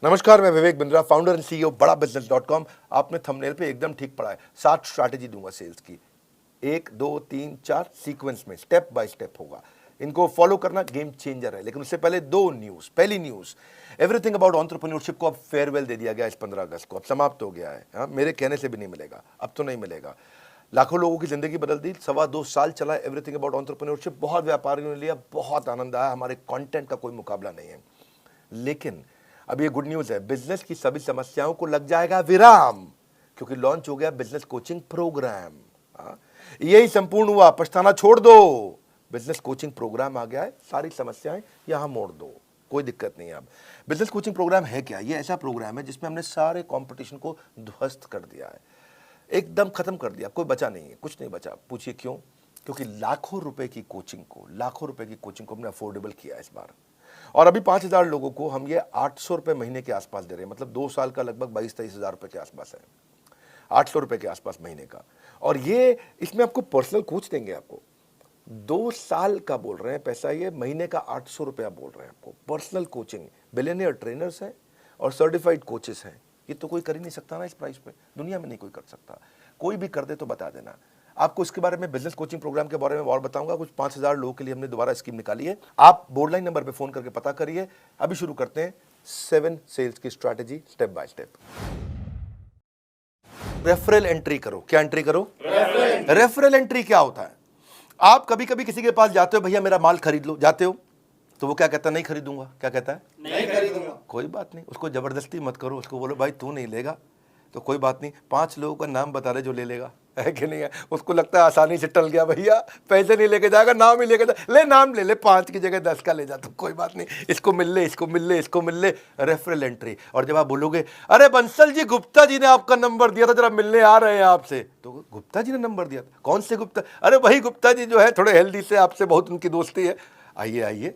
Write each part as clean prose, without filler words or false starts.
नमस्कार, मैं Vivek Bindra, founder and CEO बड़ा बिजनेस.com। आपने थंबनेल पे एकदम ठीक पढ़ा है। 7 स्ट्रैटेजी दूंगा सेल्स की, 1 2 3 4 सीक्वेंस में, स्टेप बाय स्टेप होगा। इनको फॉलो करना गेम चेंजर है। लेकिन उससे पहले 2 न्यूज़। पहली न्यूज़, एवरीथिंग अबाउट एंटरप्रेन्योरशिप को अब फेयरवेल दे दिया गया इस 15 अगस्त को। अब समाप्त हो गया है। हाँ, मेरे कहने से भी नहीं मिलेगा, अब तो नहीं मिलेगा। लाखों लोगों की जिंदगी बदल दी। 2.25 साल चला एवरीथिंग अबाउट एंटरप्रेन्योरशिप। बहुत व्यापारियों ने लिया, बहुत आनंद आया। हमारे कंटेंट का कोई मुकाबला नहीं है। लेकिन अब ये गुड न्यूज़ है, बिजनेस की सभी समस्याओं को लग जाएगा विराम, क्योंकि लॉन्च हो गया बिजनेस कोचिंग प्रोग्राम। यही संपूर्ण हुआ, पछताना छोड़ दो। बिजनेस कोचिंग प्रोग्राम आ गया है, सारी समस्याएं यहां मोड़ दो, कोई दिक्कत नहीं है। अब बिजनेस कोचिंग प्रोग्राम है क्या? ये ऐसा प्रोग्राम है जिसमें हमने सारे कंपटीशन को ध्वस्त कर दिया है, एकदम खत्म कर दिया। कोई बचा नहीं है, कुछ नहीं बचा। पूछिए क्यों? क्योंकि लाखों रुपए की कोचिंग को हमने अफोर्डेबल किया इस बार। और अभी 5,000 लोगों को हम ये 800 रुपये महीने के आसपास दे रहे हैं। मतलब 2 साल का लगभग 22-23 हज़ार रुपये के आसपास है, 800 रुपये के आसपास महीने का। और ये इसमें आपको पर्सनल कोच देंगे। आपको 2 साल का बोल रहे हैं पैसा, ये महीने का 800 रुपया बोल रहे हैं आपको। पर्सनल कोचिंग, बिलियनियर ट्रेनर्स हैं और सर्टिफाइड कोचेस हैं। ये तो कोई कर ही नहीं सकता ना इस प्राइस पे, दुनिया में नहीं कोई कर सकता। कोई भी कर दे तो बता देना। आपको इसके बारे में, बिजनेस कोचिंग प्रोग्राम के बारे में और बताऊंगा। कुछ 5,000 लोगों के लिए हमने दोबारा स्कीम निकाली है। आप बोर्ड लाइन नंबर पे फोन करके पता करिए। अभी शुरू करते हैं 7 सेल्स की strategy, step by step. Referral entry करो। क्या एंट्री करो? रेफरल एंट्री क्या होता है? आप कभी कभी किसी के पास जाते हो, भैया मेरा माल खरीद लो, जाते हो तो वो क्या कहता है? नहीं खरीदूंगा। क्या कहता है? नहीं खरीदूंगा। कोई बात नहीं, उसको जबरदस्ती मत करो। उसको बोलो भाई तू नहीं लेगा तो कोई बात नहीं, 5 लोगों का नाम बता रहे जो ले लेगा, है कि नहीं है? उसको लगता है आसानी से टल गया, भैया पैसे नहीं लेके जाएगा, नाम ही लेके जा, ले नाम ले ले, 5 की जगह 10 का ले जा, तो कोई बात नहीं, इसको मिल ले, इसको मिल ले, इसको मिल ले। Referral entry. और जब आप बोलोगे अरे बंसल जी, गुप्ता जी ने आपका नंबर दिया था, जरा मिलने आ रहे हैं आपसे, तो गुप्ता जी ने नंबर दिया था? कौन से गुप्ता? अरे वही गुप्ता जी जो है, थोड़े हेल्दी से, आपसे बहुत उनकी दोस्ती है। आइए आइए,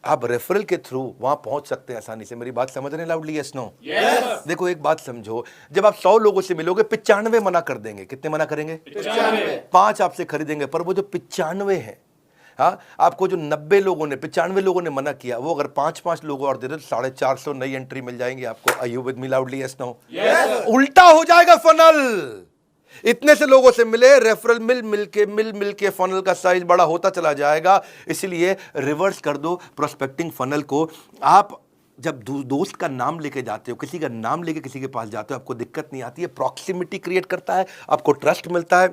आप रेफरल के थ्रू वहां पहुंच सकते हैं आसानी से। मेरी बात समझ रहे हैं लाउडली? Yes no? यस। देखो एक बात समझो, जब आप 100 लोगों से मिलोगे, 95 मना कर देंगे। कितने मना करेंगे? 95। 5 आपसे खरीदेंगे, पर वो जो 95 है, हाँ, आपको जो 90 लोगों ने, 95 लोगों ने मना किया, वो अगर 5-5 लोग और दे दे तो 450 नई एंट्री मिल जाएंगी आपको। Are you with me loudly? Yes no? Yes. उल्टा हो जाएगा फनल। इतने से लोगों से मिले, रेफरल मिल के फनल का साइज बड़ा होता चला जाएगा। इसलिए रिवर्स कर दो प्रोस्पेक्टिंग फनल को। आप जब दोस्त का नाम लेके जाते हो, किसी का नाम लेके किसी के पास जाते हो, आपको दिक्कत नहीं आती है। प्रॉक्सिमिटी क्रिएट करता है, आपको ट्रस्ट मिलता है।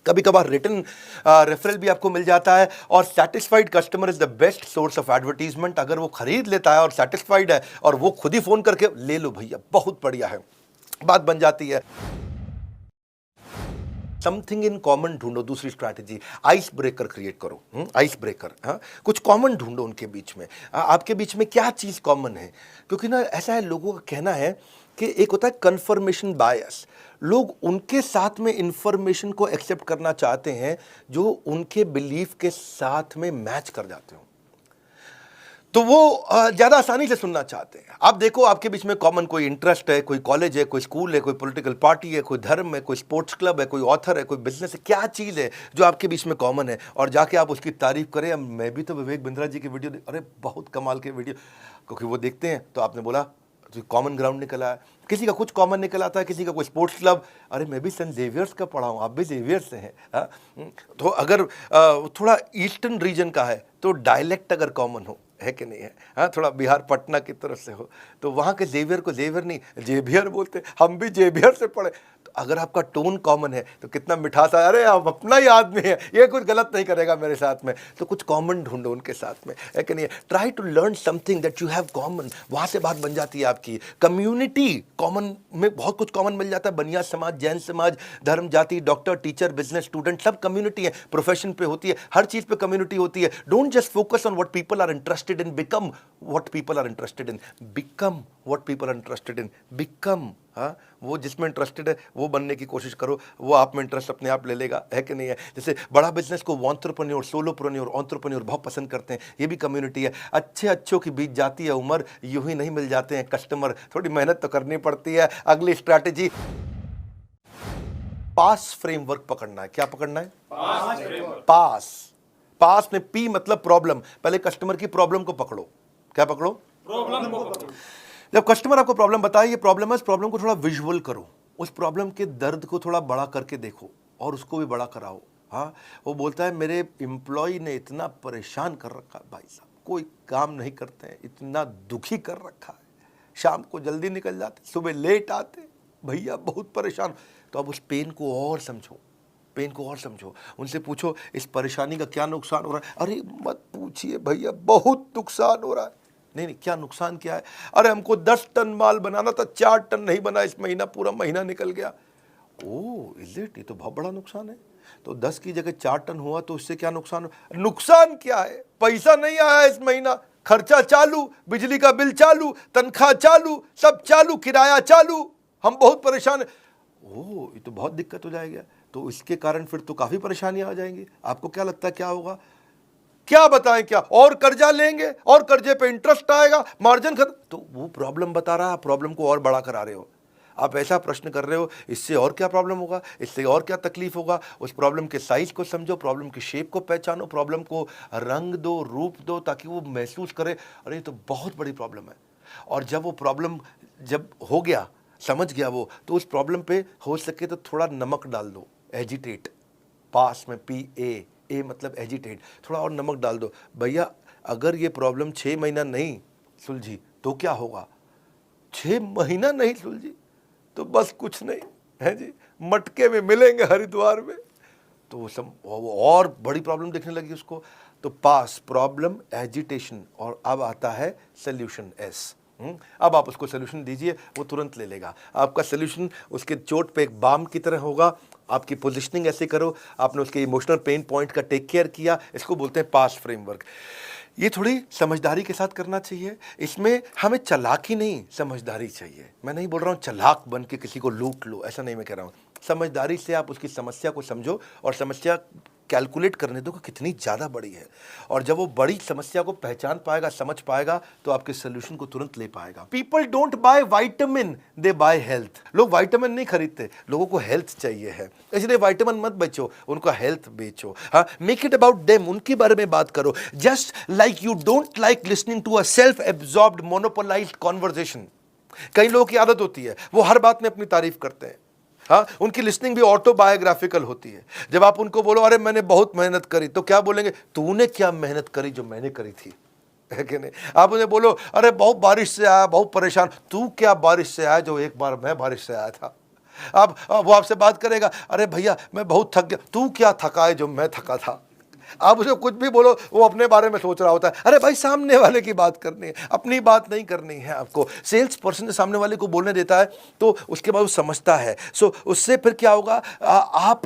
कभी कभार रिटर्न रेफरल भी आपको मिल जाता है। और satisfied customer is the best source of advertisement. अगर वो खरीद लेता है और सेटिस्फाइड है और वो खुद ही फोन करके ले लो भैया, बहुत बढ़िया है, बात बन जाती है। समथिंग इन कॉमन ढूंढो। दूसरी स्ट्रैटेजी, आइस ब्रेकर क्रिएट करो। आइस ब्रेकर, हाँ, कुछ कॉमन ढूंढो उनके बीच में। आपके बीच में क्या चीज़ कॉमन है? क्योंकि ना ऐसा है, लोगों का कहना है कि एक होता है कन्फर्मेशन बायस। लोग उनके साथ में इंफॉर्मेशन को एक्सेप्ट करना चाहते हैं जो उनके बिलीफ के साथ में मैच कर जाते हो, तो वो ज़्यादा आसानी से सुनना चाहते हैं। आप देखो, आपके बीच में कॉमन कोई इंटरेस्ट है, कोई कॉलेज है, कोई स्कूल है, कोई पॉलिटिकल पार्टी है, कोई धर्म है, कोई स्पोर्ट्स क्लब है, कोई ऑथर है, कोई बिजनेस है। क्या चीज़ है जो आपके बीच में कॉमन है? और जाके आप उसकी तारीफ करें। मैं भी तो विवेक बिंद्रा जी की वीडियो, अरे बहुत कमाल के वीडियो, क्योंकि वो देखते हैं तो आपने बोला तो कॉमन ग्राउंड निकला है। किसी का कुछ कॉमन निकल आता है, किसी का कोई स्पोर्ट्स क्लब, अरे मैं भी सेंट जेवियर्स का पढ़ा हूँ, आप भी जेवियर्स से हैं। तो अगर थोड़ा ईस्टर्न रीजन का है तो डायलेक्ट अगर कॉमन हो, है कि नहीं है? हाँ, थोड़ा बिहार पटना की तरफ से हो तो वहाँ के जेवियर को जेवियर नहीं जेवियर बोलते, हम भी जेवियर से पढ़े। तो अगर आपका टोन कॉमन है तो कितना मिठास है, अरे आप अपना ही आदमी है, ये कुछ गलत नहीं करेगा मेरे साथ में। तो कुछ कॉमन ढूंढो उनके साथ में, है कि नहीं? Try to learn something that you have common. वहाँ से बात बन जाती है आपकी। कम्युनिटी कॉमन में बहुत कुछ कॉमन मिल जाता है। बनिया समाज, जैन समाज, धर्म, जाति, डॉक्टर, टीचर, बिजनेस, स्टूडेंट, सब कम्युनिटी है। प्रोफेशन पे होती है, हर चीज़ पे कम्युनिटी होती है। Don't just focus on what people are interested in, become what people are interested in. Become what people are interested in. Become, हाँ, वो जिसमें इंटरेस्टेड है वो बनने की कोशिश करो, वो आप में इंटरेस्ट अपने आप ले लेगा, है कि नहीं है? जैसे बड़ा बिजनेस को एंटरप्रेन्योर, सोलोप्रेन्योर, एंटरप्रेन्योर बहुत पसंद करते हैं। ये भी कम्युनिटी है। अच्छों की बीत जाती है उम्र, यूं ही नहीं मिल जाते हैं कस्टमर, थोड़ी मेहनत तो करनी पड़ती है। अगली स्ट्रैटेजी, पास फ्रेमवर्क पकड़ना है। क्या पकड़ना है? पास में पी मतलब प्रॉब्लम। पहले कस्टमर की प्रॉब्लम को पकड़ो। क्या पकड़ो? प्रॉब्लम को पकड़ो। जब कस्टमर आपको प्रॉब्लम बताए ये प्रॉब्लम है, इस प्रॉब्लम को थोड़ा विजुअल करो, उस प्रॉब्लम के दर्द को थोड़ा बड़ा करके देखो और उसको भी बड़ा कराओ। हाँ, वो बोलता है मेरे एम्प्लॉय ने इतना परेशान कर रखा है भाई साहब, कोई काम नहीं करते हैं, इतना दुखी कर रखा है, शाम को जल्दी निकल जाते, सुबह लेट आते, भैया बहुत परेशान। तो अब उस पेन को और समझो, पेन को और समझो, उनसे पूछो इस परेशानी का क्या नुकसान हो रहा है। अरे मत पूछिए भैया, बहुत नुकसान हो रहा है। नहीं, क्या नुकसान क्या है? अरे हमको 10 टन माल बनाना था, 4 टन नहीं बना इस महीना, पूरा महीना निकल गया। ओह इज इट, ये तो बहुत बड़ा नुकसान है। तो 10 की जगह 4 टन हुआ तो इससे क्या नुकसान? नुकसान क्या है? पैसा नहीं आया इस महीना, खर्चा चालू, बिजली का बिल चालू, तनख्वाह चालू, सब चालू, किराया चालू, हम बहुत परेशान है। ओह ये तो बहुत दिक्कत हो जाएगा। तो इसके कारण फिर तो काफी परेशानियां आ जाएंगी। आपको क्या लगता है क्या होगा? क्या बताएं, क्या और कर्जा लेंगे और कर्जे पे इंटरेस्ट आएगा, मार्जिन खत्म। तो वो प्रॉब्लम बता रहा है, प्रॉब्लम को और बड़ा करा रहे हो। आप ऐसा प्रश्न कर रहे हो, इससे और क्या प्रॉब्लम होगा, इससे और क्या तकलीफ होगा। उस प्रॉब्लम के साइज को समझो, प्रॉब्लम की शेप को पहचानो, प्रॉब्लम को रंग दो, रूप दो, ताकि वो महसूस करे अरे ये तो बहुत बड़ी प्रॉब्लम है। और जब वो प्रॉब्लम जब हो गया, समझ गया वो, तो उस प्रॉब्लम पे हो सके तो थोड़ा नमक डाल दो, एजिटेट, पास में PA मतलब एजिटेट, थोड़ा और नमक डाल दो। भैया अगर ये प्रॉब्लम 6 महीना नहीं सुलझी तो क्या होगा? 6 महीना नहीं सुलझी तो बस कुछ नहीं है जी, मटके में मिलेंगे हरिद्वार में। तो वो और बड़ी प्रॉब्लम देखने लगी उसको। तो पास, प्रॉब्लम, एजिटेशन, और अब आता है सोल्यूशन S। अब आप उसको सोल्यूशन दीजिए, वो तुरंत ले लेगा। आपका सोल्यूशन उसके चोट पे एक बाम की तरह होगा। आपकी पोजीशनिंग ऐसे करो, आपने उसके इमोशनल पेन पॉइंट का टेक केयर किया, इसको बोलते हैं पास फ्रेमवर्क। ये थोड़ी समझदारी के साथ करना चाहिए। इसमें हमें चालाकी नहीं, समझदारी चाहिए। मैं नहीं बोल रहा हूँ चालाक बन के किसी को लूट लो, ऐसा नहीं मैं कह रहा हूँ। समझदारी से आप उसकी समस्या को समझो और समस्या कैलकुलेट करने दो कि कितनी ज़्यादा बड़ी है। और जब वो बड़ी समस्या को पहचान पाएगा, समझ पाएगा, तो आपके सोल्यूशन को तुरंत ले पाएगा। People don't buy vitamin, they by health. लोग वाइटामिन नहीं खरीदते, लोगों को हेल्थ चाहिए है, इसलिए वाइटामिन मत बेचो, उनका हेल्थ बेचो। हाँ, मेक इट अबाउट देम, उनके बारे में बात करो। Just like you don't like listening to a self absorbed monopolized conversation. कई लोगों की आदत होती है, वो हर बात में अपनी तारीफ करते हैं। हाँ, उनकी लिसनिंग भी ऑटोबायोग्राफिकल होती है। जब आप उनको बोलो अरे मैंने बहुत मेहनत करी, तो क्या बोलेंगे? तूने क्या मेहनत करी जो मैंने करी थी, है कि नहीं? आप उन्हें बोलो अरे बहुत बारिश से आया, बहुत परेशान, तू क्या बारिश से आया जो एक बार मैं बारिश से आया था। वो आपसे बात करेगा अरे भैया मैं बहुत थक गया, तू क्या थका है जो मैं थका था। आप उसे कुछ भी बोलो, वो अपने बारे में सोच रहा होता है। अरे भाई सामने वाले की बात करनी है, अपनी बात नहीं करनी है आपको। सेल्स पर्सन सामने वाले को बोलने देता है तो उसके बाद वो समझता है। सो उससे फिर क्या होगा, आप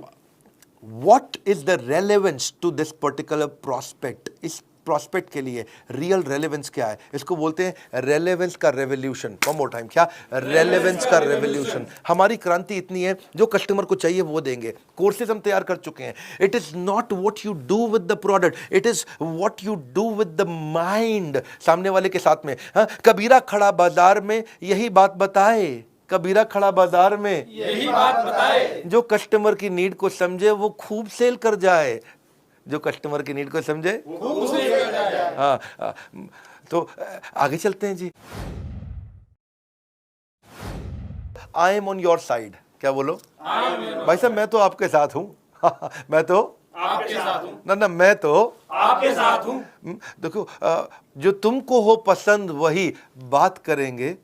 what is the relevance to this particular prospect, इस प्रोस्पेक्ट के लिए रियल रेलेवेंस क्या है, इसको बोलते हैं रेलेवेंस का रेवोल्यूशन। वन मोर टाइम, क्या? रेलेवेंस का रेवोल्यूशन। हमारी क्रांति इतनी है, जो कस्टमर को चाहिए वो देंगे। कोर्सेज हम तैयार कर चुके हैं। It is not what you do with the product, it is what you do with the mind सामने वाले के साथ में। हाँ, कबीरा खड़ा बाजार में यही बात बताए, कबीरा खड़ा बाजार में यही बात बताए, जो कस्टमर की नीड को समझे वो खूब सेल कर जाए, जो कस्टमर की नीड को समझे वो सेल कर जाए। हाँ, तो आगे चलते हैं जी। I am on your side. क्या बोलो? भाई साहब मैं तो आपके साथ हूं। मैं तो आपके साथ हूं। ना मैं तो आपके साथ हूं। देखो, जो तुमको हो पसंद वही बात करेंगे,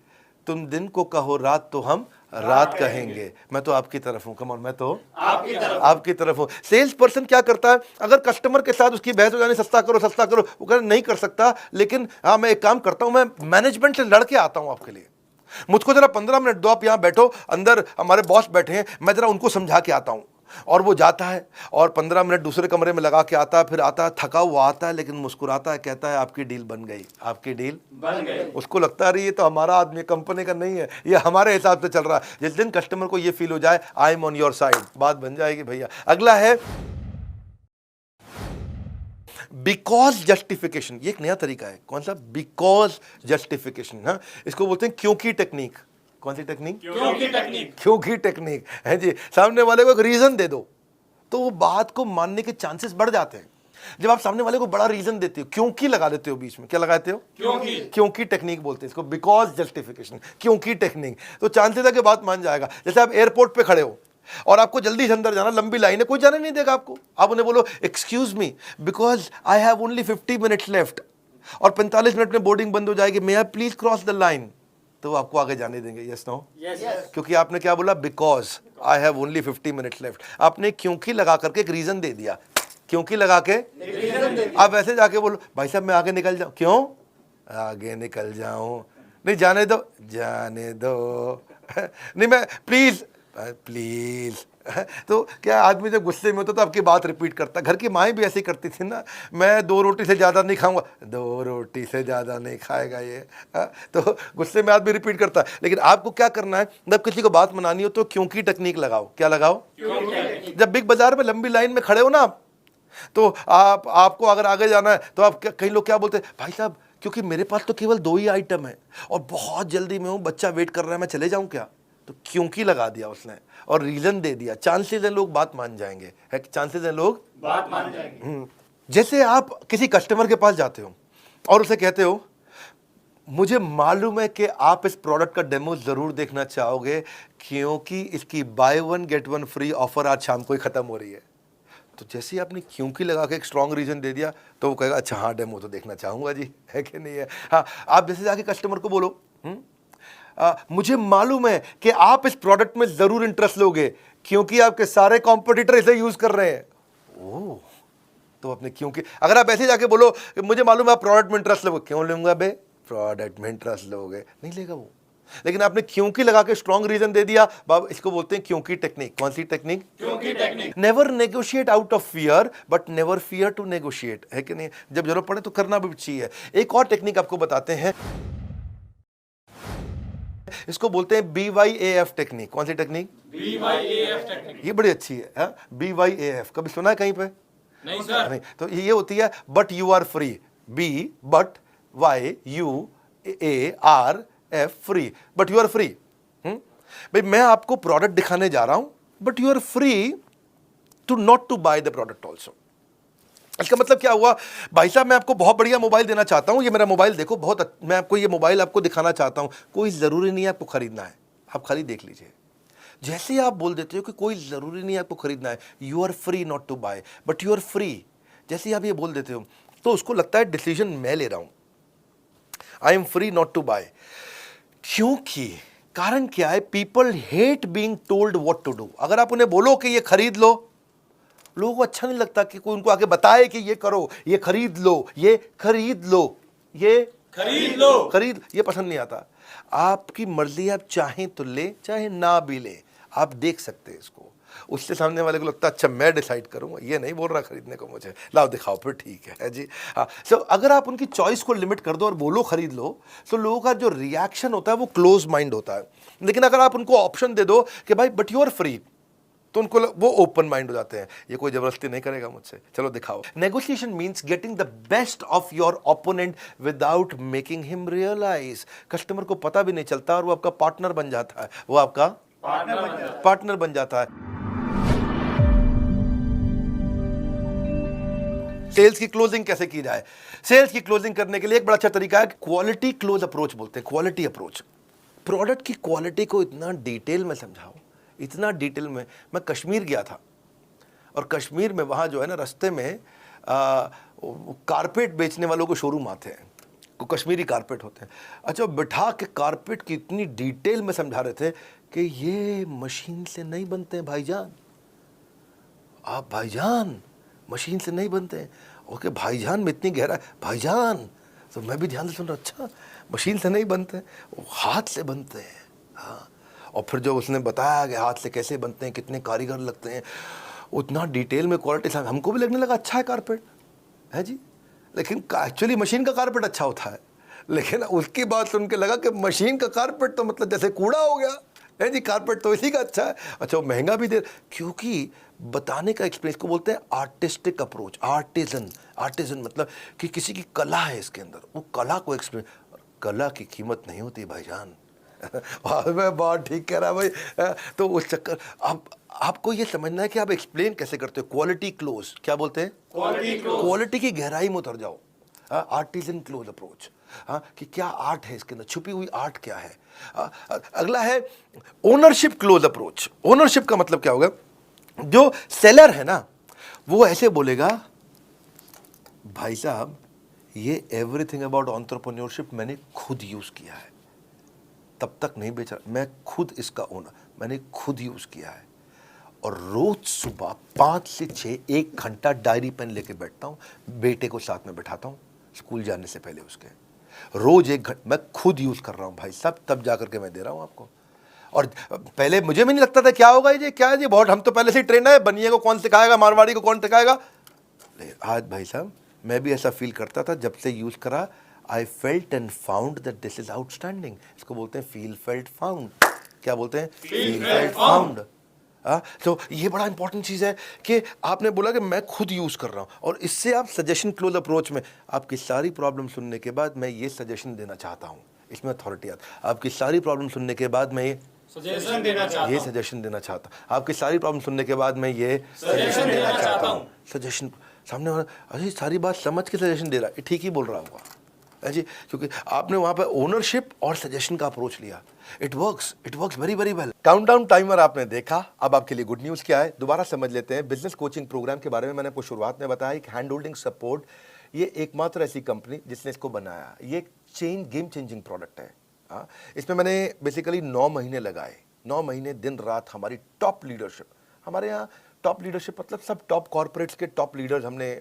तुम दिन को कहो रात तो हम रात कहेंगे। मैं तो आपकी तरफ हूं, कम ऑन, मैं तो आपकी तरफ हूं। सेल्स पर्सन क्या करता है, अगर कस्टमर के साथ उसकी बहस हो जानी सस्ता करो सस्ता करो, वो कहना नहीं कर सकता, लेकिन हाँ मैं एक काम करता हूं, मैं मैनेजमेंट से लड़के आता हूं आपके लिए, मुझको जरा 15 मिनट दो, आप यहां बैठो, अंदर हमारे बॉस बैठे हैं, मैं जरा उनको समझा के आता हूं। और वो जाता है और 15 मिनट दूसरे कमरे में लगा के आता है, फिर आता है थका हुआ आता है, लेकिन मुस्कुराता है, कहता है आपकी डील बन गई, आपकी डील बन गई। उसको लगता है ये तो हमारा आदमी, कंपनी का नहीं है, ये हमारे हिसाब से चल रहा है। जिस दिन कस्टमर को ये फील हो जाए आई एम ऑन योर साइड, बात बन जाएगी भैया। अगला है बिकॉज जस्टिफिकेशन। ये एक नया तरीका है। कौन सा? Because justification. हाँ, इसको बोलते हैं क्योंकि टेक्निक। कौन सी टेक्निक? क्योंकि टेक्निक। क्योंकि टेक्निक है जी। सामने वाले को एक रीजन दे दो तो वो बात को मानने के चांसेस बढ़ जाते हैं। जब आप सामने वाले को बड़ा रीजन देते हो, क्योंकि लगा देते हो बीच में, क्या लगाते हो? क्योंकि टेक्निक बोलते हैं इसको, बिकॉज जस्टिफिकेशन, क्योंकि टेक्निक। तो चांसेस है कि बात मान जाएगा। जैसे आप एयरपोर्ट पे खड़े हो और आपको जल्दी से अंदर जाना, लंबी लाइन है, कोई जाने नहीं देगा आपको। आप उन्हें बोलो excuse me because I have only 50 minutes left और 45 मिनट में बोर्डिंग बंद हो जाएगी, may I please cross the line, तो आपको आगे जाने देंगे? Yes no? क्योंकि आपने क्या बोला? Because I have only 50 minutes left. आपने क्योंकि लगा करके एक रीजन दे दिया, क्योंकि लगा के आप ऐसे जाके बोलो भाई साहब मैं आगे निकल जाऊं, क्यों आगे निकल जाऊं? नहीं जाने दो, जाने दो नहीं मैं प्लीज प्लीज। तो क्या आदमी जब गुस्से में होता तो आपकी बात रिपीट करता। घर की माएँ भी ऐसी करती थी ना, मैं 2 रोटी से ज़्यादा नहीं खाऊंगा, 2 रोटी से ज़्यादा नहीं खाएगा ये। तो गुस्से में आदमी रिपीट करता है। लेकिन आपको क्या करना है, जब किसी को बात मनानी हो तो क्योंकि टेक्निक लगाओ। क्या लगाओ? जब बिग बाजार में लंबी लाइन में खड़े हो ना आप, तो आपको अगर आगे जाना है तो आप कई लोग क्या बोलते हैं, भाई साहब क्योंकि मेरे पास तो केवल 2 ही आइटम है और बहुत जल्दी में हूँ, बच्चा वेट कर रहा है, मैं चले जाऊँ क्या? तो क्योंकि लगा दिया उसने और रीजन दे दिया। चांसेस है लोग बात मान जाएंगे, है चांसेस है लोग बात मान जाएंगे। जैसे आप किसी कस्टमर के पास जाते हो और उसे कहते हो मुझे मालूम है कि आप इस प्रोडक्ट का डेमो जरूर देखना चाहोगे क्योंकि इसकी बाय 1 गेट 1 फ्री ऑफर आज शाम को ही खत्म हो रही है। तो जैसे ही आपने क्योंकि लगा के एक स्ट्रॉन्ग रीजन दे दिया तो वो कहेगा अच्छा हाँ डेमो तो देखना चाहूंगा जी, है कि नहीं है? हाँ, आप जैसे जाके कस्टमर को बोलो मुझे मालूम है कि आप इस प्रोडक्ट में जरूर इंटरेस्ट लोगे क्योंकि आपके सारे कॉम्पिटिटर इसे यूज कर रहे हैं। ओह, तो आपने क्योंकि, अगर आप ऐसे जाके बोलो मुझे मालूम है आप प्रोडक्ट में इंटरेस्ट लोगे, क्यों लूंगा बे, प्रोडक्ट में इंटरेस्ट लोगे, नहीं लेगा वो। लेकिन आपने क्योंकि लगा के स्ट्रॉन्ग रीजन दे दिया, बाब इसको बोलते हैं क्योंकि टेक्निक। कौन सी टेक्निक? क्योंकि technique. Never negotiate out of fear but never fear to negotiate, है कि नहीं? जब जरूरत पड़े तो करना भी चाहिए। एक और टेक्निक आपको बताते हैं, इसको बोलते हैं BYAF टेक्निक। कौन सी टेक्निक? BYAF technique. ये बड़ी अच्छी है, BYAF कभी सुना है कहीं पे? नहीं सर। नहीं, तो ये होती है but you are free, be but YUARF free, but you are free. भाई मैं आपको प्रोडक्ट दिखाने जा रहा हूं but you are free to not to buy the product also. इसका मतलब क्या हुआ, भाई साहब मैं आपको बहुत बढ़िया मोबाइल देना चाहता हूं, ये मेरा मोबाइल देखो, बहुत मैं आपको ये मोबाइल आपको दिखाना चाहता हूं, कोई ज़रूरी नहीं है आपको खरीदना है, आप खाली देख लीजिए। जैसे ही आप बोल देते हो कि कोई ज़रूरी नहीं है आपको खरीदना है, you are free not to buy but you are free, जैसे ही आप ये बोल देते हो तो उसको लगता है डिसीजन मैं ले रहा हूं, I am free not to buy. क्योंकि कारण क्या है, people hate being told what to do. अगर आप उन्हें बोलो कि ये खरीद लो, लोगों को अच्छा नहीं लगता कि कोई उनको आगे बताए कि ये करो, ये खरीद लो, ये खरीद लो, ये खरीद लो, खरीद, ये पसंद नहीं आता। आपकी मर्जी, आप चाहें तो ले, चाहे ना भी ले, आप देख सकते हैं इसको। उससे सामने वाले को लगता है अच्छा मैं डिसाइड करूंगा, ये नहीं बोल रहा खरीदने को मुझे, लाओ दिखाओ फिर, ठीक है जी। हाँ, सो अगर आप उनकी चॉइस को लिमिट कर दो और बोलो खरीद लो, तो लोगों का जो रिएक्शन होता है वो क्लोज माइंड होता है। लेकिन अगर आप उनको ऑप्शन दे दो कि भाई बट यू आर फ्री, तो उनको वो ओपन माइंड हो जाते हैं, ये कोई जबरदस्ती नहीं करेगा मुझसे, चलो दिखाओ। Negotiation means getting the best of your opponent without making him realize. Customer को पता भी नहीं चलता और वो आपका पार्टनर बन जाता है, वो आपका पार्टनर बन जाता है। सेल्स की क्लोजिंग कैसे की जाए? सेल्स की क्लोजिंग करने के लिए एक बड़ा अच्छा तरीका है, क्वालिटी क्लोज अप्रोच बोलते हैं, क्वालिटी अप्रोच। प्रोडक्ट की क्वालिटी को इतना डिटेल में समझाओ, इतना डिटेल में। मैं कश्मीर गया था और कश्मीर में वहाँ जो है ना, रास्ते में कारपेट बेचने वालों को शोरूम आते हैं, को कश्मीरी कारपेट होते हैं। अच्छा, बिठा के कारपेट की इतनी डिटेल में समझा रहे थे कि ये मशीन से नहीं बनते हैं भाईजान, आप भाईजान मशीन से नहीं बनते हैं। ओके भाईजान में इतनी गहरा, भाईजान, तो मैं भी ध्यान से सुन रहा, अच्छा मशीन से नहीं बनते, वो हाथ से बनते हैं। हाँ, और फिर जो उसने बताया कि हाथ से कैसे बनते हैं, कितने कारीगर लगते हैं, उतना डिटेल में क्वालिटी, हमको भी लगने लगा अच्छा है कारपेट, है जी। लेकिन एक्चुअली मशीन का कारपेट अच्छा होता है, लेकिन उसकी बात सुन के लगा कि मशीन का कारपेट तो मतलब जैसे कूड़ा हो गया, है जी, कारपेट तो इसी का अच्छा है। अच्छा, वो महंगा भी दे, क्योंकि बताने का एक्सपीरियंस को बोलते हैं आर्टिस्टिक अप्रोच, आर्टिजन मतलब कि किसी की कला है इसके अंदर, वो कला को एक्सपीरियंस। कला की कीमत नहीं होती भाईजान। मैं बहुत ठीक कह रहा भाई। तो उस चक्कर, अब आपको ये समझना है कि आप एक्सप्लेन कैसे करते हो। क्वालिटी क्लोज, क्या बोलते हैं? क्वालिटी की गहराई में उतर जाओ। आर्टिजन क्लोज अप्रोच, कि क्या आर्ट है इसके अंदर, छुपी हुई आर्ट क्या है। अगला है ओनरशिप क्लोज अप्रोच। ओनरशिप का मतलब क्या होगा? जो सेलर है ना, वो ऐसे बोलेगा, भाई साहब ये एवरीथिंग अबाउट एंटरप्रेन्योरशिप मैंने खुद यूज किया है, तब तक नहीं बेचा, मैं खुद इसका ओनर, मैंने खुद यूज किया है। और रोज सुबह 5 से 6 1 घंटा डायरी पेन लेके बैठता हूँ, बेटे को साथ में बैठाता हूँ स्कूल जाने से पहले उसके, रोज 1 घंटा मैं खुद यूज कर रहा हूँ भाई साहब, तब जाकर के मैं दे रहा हूँ आपको। और पहले मुझे भी नहीं लगता था क्या होगा ये, क्या है ये, बहुत हम तो पहले से ही ट्रेन है, बनिए को कौन सिखाएगा, मारवाड़ी को कौन सिखाएगा। आज भाई साहब मैं भी ऐसा फील करता था, जब से यूज करा I felt and found that this is outstanding. इसको बोलते हैं फील फेल्ट फाउंड। क्या बोलते हैं? Feel felt found. तो ये बड़ा इंपॉर्टेंट चीज है कि आपने बोला कि मैं खुद यूज कर रहा हूं, और इससे आप सजेशन क्लोज अप्रोच में आपकी सारी प्रॉब्लम सुनने के बाद मैं ये सजेशन देना चाहता हूं, इसमें अथॉरिटी आता। आपकी सारी प्रॉब्लम सुनने के बाद मैं ये सजेशन देना चाहता हूं, आपकी सारी प्रॉब्लम सुनने के बाद मैं ये सजेशन देना चाहता हूं। सजेशन सामने वाला अरे सारी बात समझ के सजेशन दे रहा है, ठीक ही बोल रहा होगा जी, क्योंकि आपने वहां पर ओनरशिप और सजेशन का अप्रोच लिया। It works very very well. Countdown timer आपने देखा, अब आपके लिए गुड न्यूज क्या है दोबारा समझ लेते हैं। बिजनेस कोचिंग प्रोग्राम के बारे में मैंने आपको शुरुआत में बताया कि हैंड होल्डिंग सपोर्ट, ये एकमात्र ऐसी कंपनी जिसने इसको बनाया। ये एक गेम चेंजिंग प्रोडक्ट है। इसमें मैंने बेसिकली 9 महीने लगाए, 9 महीने दिन रात हमारी टॉप लीडरशिप, हमारे यहाँ टॉप लीडरशिप मतलब सब टॉप कॉर्पोरेट्स के टॉप लीडर्स हमने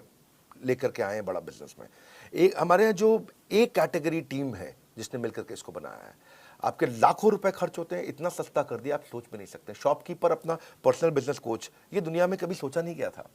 लेकर के आए हैं बड़ा बिजनेस में। एक हमारे यहाँ जो एक कैटेगरी टीम है जिसने मिलकर के इसको बनाया है। आपके लाखों रुपए खर्च होते हैं, इतना सस्ता कर दिया आप सोच भी नहीं सकते। शॉपकीपर अपना पर्सनल बिजनेस कोच, ये दुनिया में कभी सोचा नहीं गया था।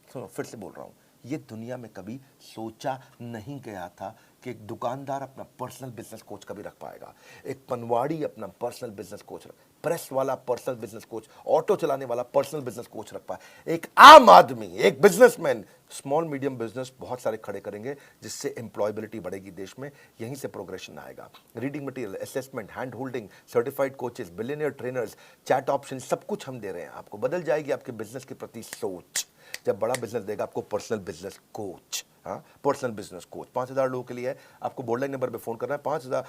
सुनो फिर से बोल रहा हूँ, ये दुनिया में कभी सोचा नहीं गया था कि एक दुकानदार अपना पर्सनल बिजनेस कोच कभी रख पाएगा, एक पनवाड़ी अपना पर्सनल बिजनेस कोच, प्रेस वाला पर्सनल बिजनेस कोच, ऑटो चलाने वाला पर्सनल बिजनेस कोच रख पाए। एक आम आदमी, एक बिजनेसमैन, स्मॉल मीडियम बिजनेस बहुत सारे खड़े करेंगे, जिससे एम्प्लॉयबिलिटी बढ़ेगी देश में, यहीं से प्रोग्रेशन आएगा। Reading material, assessment, hand holding, certified coaches, billionaire trainers, chat option, सब कुछ हम दे रहे हैं आपको। बदल जाएगी आपके बिजनेस के प्रति सोच जब बड़ा बिजनेस देगा आपको personal business coach. Personal business coach 5000 लोगों के लिए है। आपको बोर्डलाइन नंबर पे फोन करना है। 5000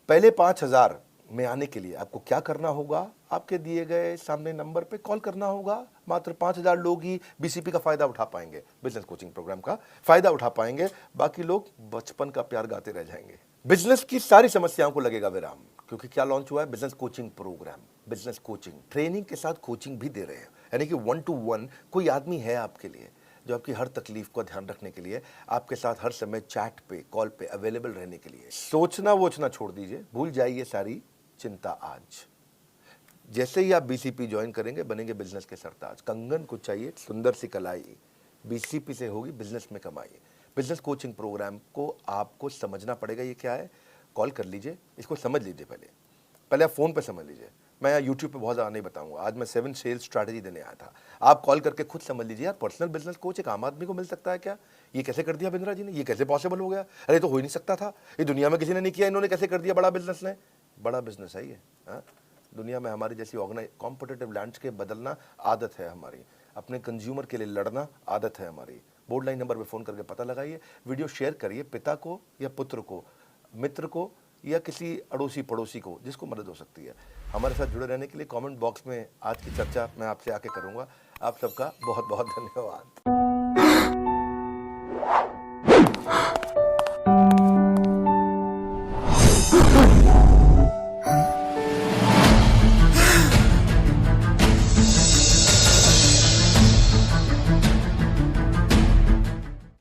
पहले 5000 में आने के लिए आपको क्या करना होगा? आपके दिए गए सामने नंबर पे कॉल करना होगा। मात्र 5000 लोग ही बीसीपी का फायदा उठा पाएंगे, बिजनेस कोचिंग प्रोग्राम का फायदा उठा पाएंगे, बाकी लोग बचपन का प्यार गाते रह जाएंगे। बिजनेस की सारी समस्याओं को लगेगा विराम, क्योंकि क्या लॉन्च हुआ है? Business coaching program. Business coaching training के साथ कोचिंग भी दे रहे हैं, यानी कि 1 to 1 कोई आदमी है आपके लिए जो आपकी हर तकलीफ को ध्यान रखने के लिए, आपके साथ हर समय चैट पे, कॉल पे अवेलेबल रहने के लिए। सोचना वोचना छोड़ दीजिए, भूल जाइए सारी चिंता। आज जैसे ही आप बीसीपी ज्वाइन करेंगे बनेंगे बिजनेस के सरताज। कंगन को चाहिए सुंदर सी कलाई, बीसीपी से होगी बिजनेस में कमाई। बिजनेस कोचिंग प्रोग्राम को आपको समझना पड़ेगा ये क्या है। कॉल कर लीजिए, इसको समझ लीजिए, पहले आप फोन पे समझ लीजिए। मैं यहाँ यूट्यूब पे बहुत ज़्यादा नहीं बताऊंगा, आज मैं 7 सेल्स स्ट्रैटेजी देने आया था। आप कॉल करके खुद समझ लीजिए यार, पर्सनल बिजनेस कोच एक आम आदमी को मिल सकता है क्या? ये कैसे कर दिया बिंद्रा जी ने, ये कैसे पॉसिबल हो गया? अरे तो हो ही नहीं सकता था, ये दुनिया में किसी ने नहीं किया, इन्होंने कैसे कर दिया? बड़ा बिजनेस ने, बड़ा बिजनेस है ये। दुनिया में हमारी जैसी कॉम्पिटिटिव लैंडस्केप बदलना आदत है हमारी, अपने कंज्यूमर के लिए लड़ना आदत है हमारी। बोर्ड लाइन नंबर पर फोन करके पता लगाइए, वीडियो शेयर करिए पिता को या पुत्र को, मित्र को या किसी अड़ोसी पड़ोसी को जिसको मदद हो सकती है। हमारे साथ जुड़े रहने के लिए कमेंट बॉक्स में आज की चर्चा मैं आपसे आके करूंगा। आप सबका बहुत बहुत धन्यवाद।